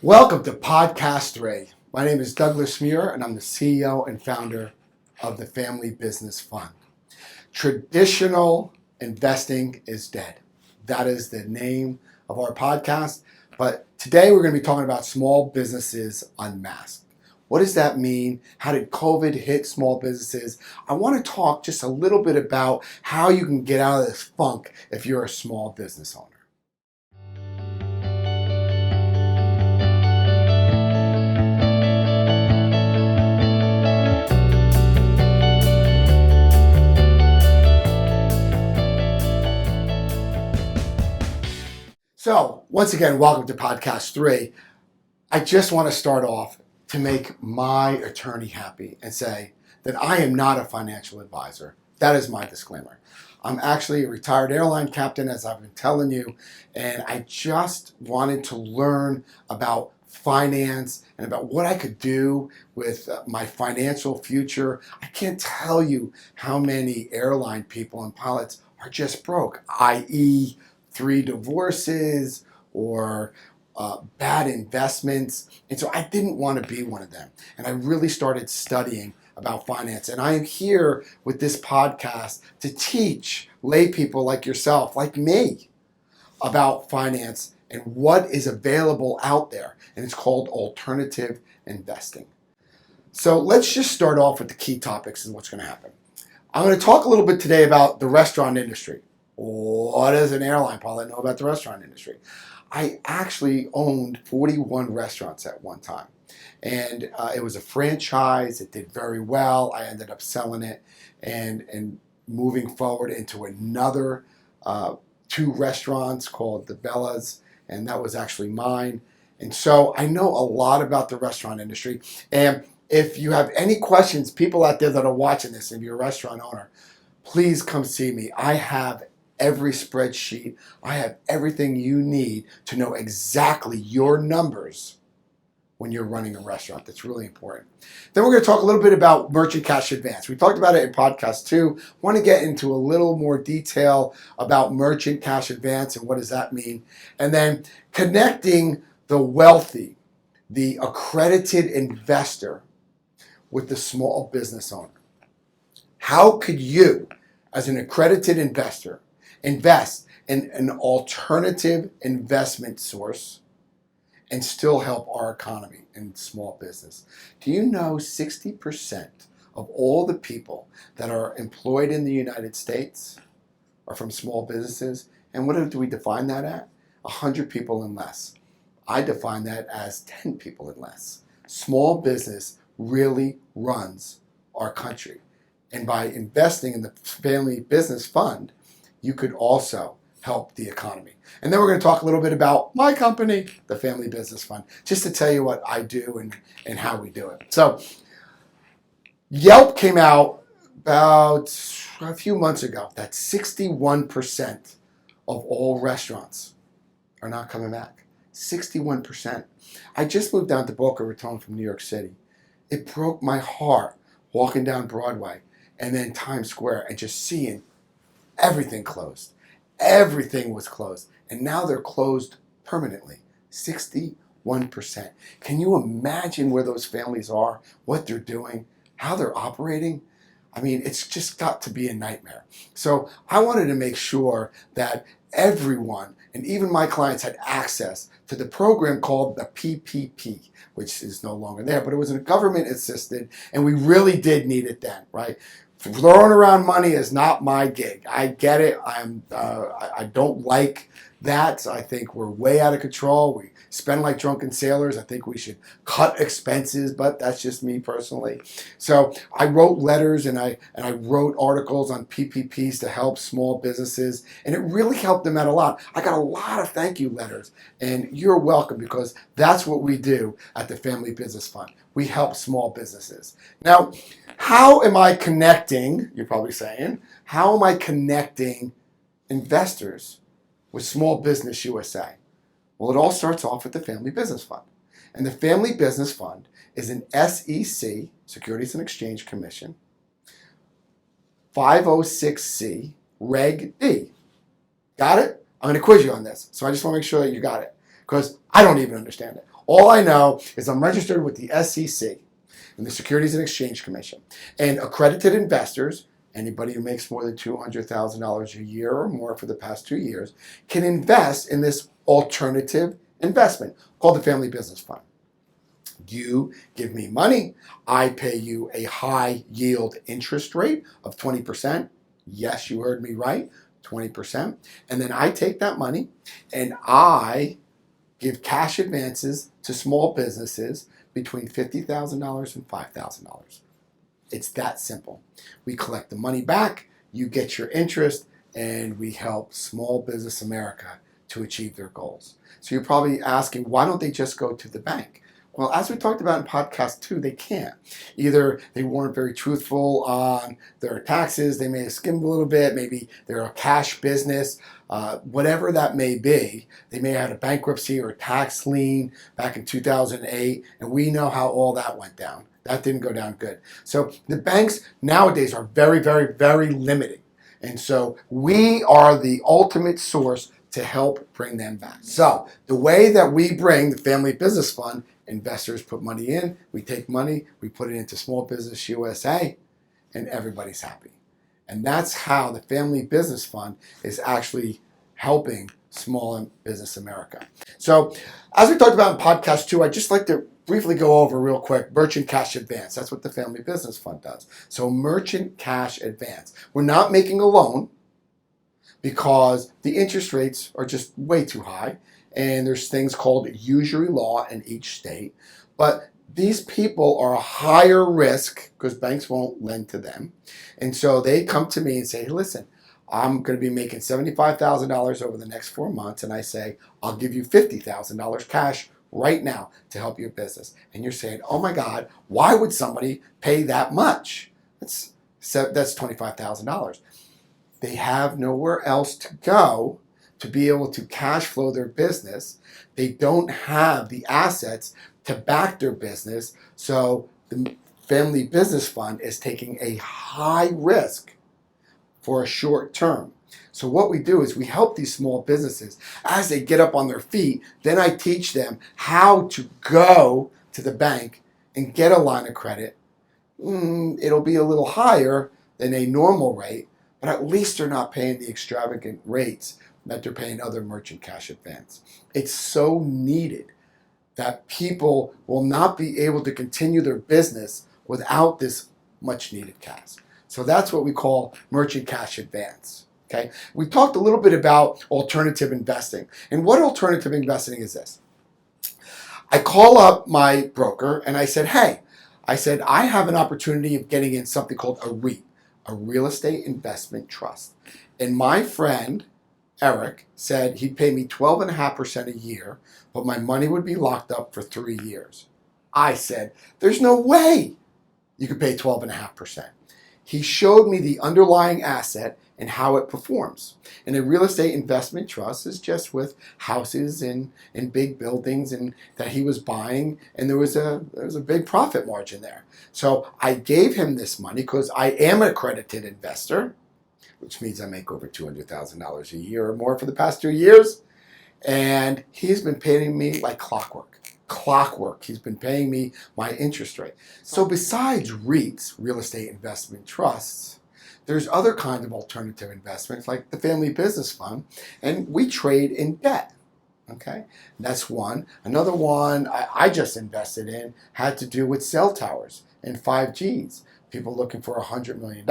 Welcome to Podcast 3. My name is Douglas Muir, and I'm the CEO and founder of the Family Business Fund. Traditional investing is dead. That is the name of our podcast. But today we're going to be talking about small businesses unmasked. What does that mean? How did COVID hit small businesses? I want to talk just a little bit about how you can get out of this funk if you're a small business owner. So, once again, welcome to Podcast 3. I just want to start off to make my attorney happy and say that I am not a financial advisor. That is my disclaimer. I'm actually a retired airline captain, as I've been telling you, and I just wanted to learn about finance and about what I could do with my financial future. I can't tell you how many airline people and pilots are just broke, i.e., 3 divorces or bad investments. And so I didn't want to be one of them. And I really started studying about finance. And I am here with this podcast to teach lay people like yourself, like me, about finance and what is available out there. And it's called alternative investing. So let's just start off with the key topics and what's going to happen. I'm going to talk a little bit today about the restaurant industry. What does an airline pilot know about the restaurant industry? I actually owned 41 restaurants at one time. And it was a franchise. It did very well. I ended up selling it and moving forward into another 2 restaurants called the Bellas. And that was actually mine. And so I know a lot about the restaurant industry. And if you have any questions, people out there that are watching this, and you're a restaurant owner, please come see me. I have every spreadsheet. I have everything you need to know exactly your numbers when you're running a restaurant. That's really important. Then we're going to talk a little bit about merchant cash advance. We talked about it in podcast 2. Want to get into a little more detail about merchant cash advance and what does that mean. And then connecting the wealthy, the accredited investor with the small business owner. How could you, as an accredited investor, invest in an alternative investment source and still help our economy and small business? Do you know 60% of all the people that are employed in the United States are from small businesses? And what do we define that at? 100 people and less. I define that as 10 people and less. Small business really runs our country. And by investing in the Family Business Fund, you could also help the economy. And then we're going to talk a little bit about my company, the Family Business Fund, just to tell you what I do and how we do it. So Yelp came out about a few months ago that 61% of all restaurants are not coming back. 61%. I just moved down to Boca Raton from New York City. It broke my heart walking down Broadway and then Times Square and just seeing everything closed. Everything was closed. And now they're closed permanently. 61%. Can you imagine where those families are, what they're doing, how they're operating? I mean, it's just got to be a nightmare. So I wanted to make sure that everyone, and even my clients, had access to the program called the PPP, which is no longer there, but it was a government assisted, and we really did need it then, right? Throwing around money is not my gig. I get it. I don't like that. I think we're way out of control. We spend like drunken sailors. I think we should cut expenses, but that's just me personally. So I wrote letters and I wrote articles on PPPs to help small businesses, and it really helped them out a lot. I got a lot of thank you letters, and you're welcome, because that's what we do at the Family Business Fund. We help small businesses. Now, how am I connecting, you're probably saying, how am I connecting investors with Small Business USA? Well, it all starts off with the Family Business Fund. And the Family Business Fund is an SEC, Securities and Exchange Commission, 506C, Reg D. Got it? I'm going to quiz you on this, so I just want to make sure that you got it, because I don't even understand it. All I know is I'm registered with the SEC and the Securities and Exchange Commission. And accredited investors, anybody who makes more than $200,000 a year or more for the past 2 years, can invest in this alternative investment called the Family Business Fund. You give me money, I pay you a high yield interest rate of 20%. Yes, you heard me right, 20%. And then I take that money and I give cash advances to small businesses between $50,000 and $5,000. It's that simple. We collect the money back, you get your interest, and we help small business America to achieve their goals. So you're probably asking, why don't they just go to the bank? Well, as we talked about in podcast 2, they can't. Either they weren't very truthful on their taxes, they may have skimmed a little bit, maybe they're a cash business, whatever that may be. They may have had a bankruptcy or a tax lien back in 2008, and we know how all that went down. That didn't go down good. So the banks nowadays are very, very, very limited. And so we are the ultimate source to help bring them back. So the way that we bring the Family Business Fund, investors put money in, we take money, we put it into Small Business USA, and everybody's happy. And that's how the Family Business Fund is actually helping small business America. So as we talked about in podcast 2, I'd just like to briefly go over real quick merchant cash advance. That's what the Family Business Fund does. So merchant cash advance. We're not making a loan because the interest rates are just way too high. And there's things called usury law in each state. But these people are a higher risk because banks won't lend to them. And so they come to me and say, hey, listen, I'm going to be making $75,000 over the next 4 months. And I say, I'll give you $50,000 cash right now to help your business. And you're saying, oh my God, why would somebody pay that much? That's $25,000. They have nowhere else to go to be able to cash flow their business. They don't have the assets to back their business. So the Family Business Fund is taking a high risk for a short term. So what we do is we help these small businesses as they get up on their feet. Then I teach them how to go to the bank and get a line of credit. It'll be a little higher than a normal rate, but at least they're not paying the extravagant rates that they're paying other merchant cash advance. It's so needed that people will not be able to continue their business without this much needed cash. So that's what we call merchant cash advance. Okay, we talked a little bit about alternative investing. And what alternative investing is this? I call up my broker and I said, hey, I have an opportunity of getting in something called a REIT, a real estate investment trust. And my friend, Eric, said he'd pay me 12.5% a year, but my money would be locked up for 3 years. I said, there's no way you could pay 12.5%. He showed me the underlying asset and how it performs. And a real estate investment trust is just with houses and big buildings and that he was buying, and there was a big profit margin there. So I gave him this money because I am an accredited investor, which means I make over $200,000 a year or more for the past 2 years. And he's been paying me like clockwork. He's been paying me my interest rate. So besides REITs, real estate investment trusts, there's other kinds of alternative investments like the Family Business Fund, and we trade in debt. Okay, that's one. Another one I just invested in had to do with cell towers and 5Gs. People looking for $100 million.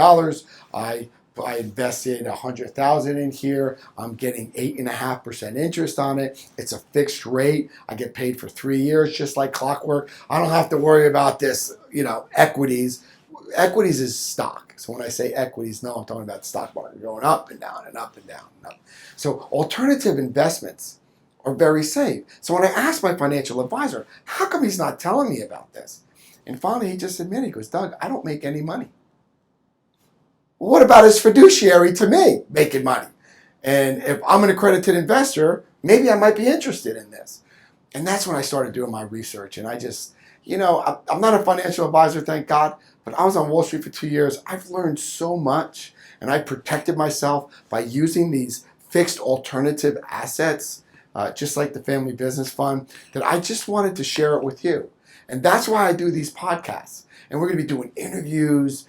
I invested $100,000 in here. I'm getting 8.5% interest on it. It's a fixed rate. I get paid for 3 years, just like clockwork. I don't have to worry about this, equities. Equities is stock. So when I say equities, no, I'm talking about the stock market going up and down and up and down and up. So alternative investments are very safe. So when I asked my financial advisor, how come he's not telling me about this? And finally, he just admitted, he goes, Doug, I don't make any money. What about his fiduciary to me making money? And if I'm an accredited investor, maybe I might be interested in this. And that's when I started doing my research. And I just, I'm not a financial advisor, thank God, but I was on Wall Street for 2 years. I've learned so much, and I protected myself by using these fixed alternative assets just like the Family Business Fund, that I just wanted to share it with you. And that's why I do these podcasts. And we're going to be doing interviews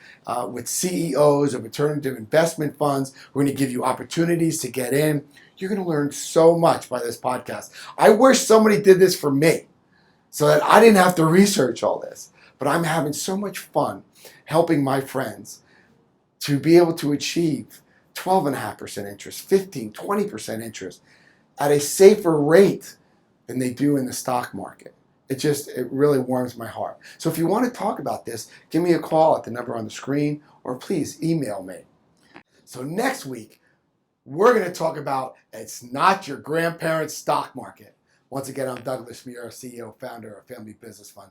with CEOs of alternative investment funds. We're going to give you opportunities to get in. You're going to learn so much by this podcast. I wish somebody did this for me so that I didn't have to research all this. But I'm having so much fun helping my friends to be able to achieve 12.5% interest, 15, 20% interest at a safer rate than they do in the stock market. It really warms my heart. So if you want to talk about this, give me a call at the number on the screen, or please email me. So next week, we're going to talk about it's not your grandparents' stock market. Once again, I'm Douglas Muir, CEO, founder of Family Business Fund.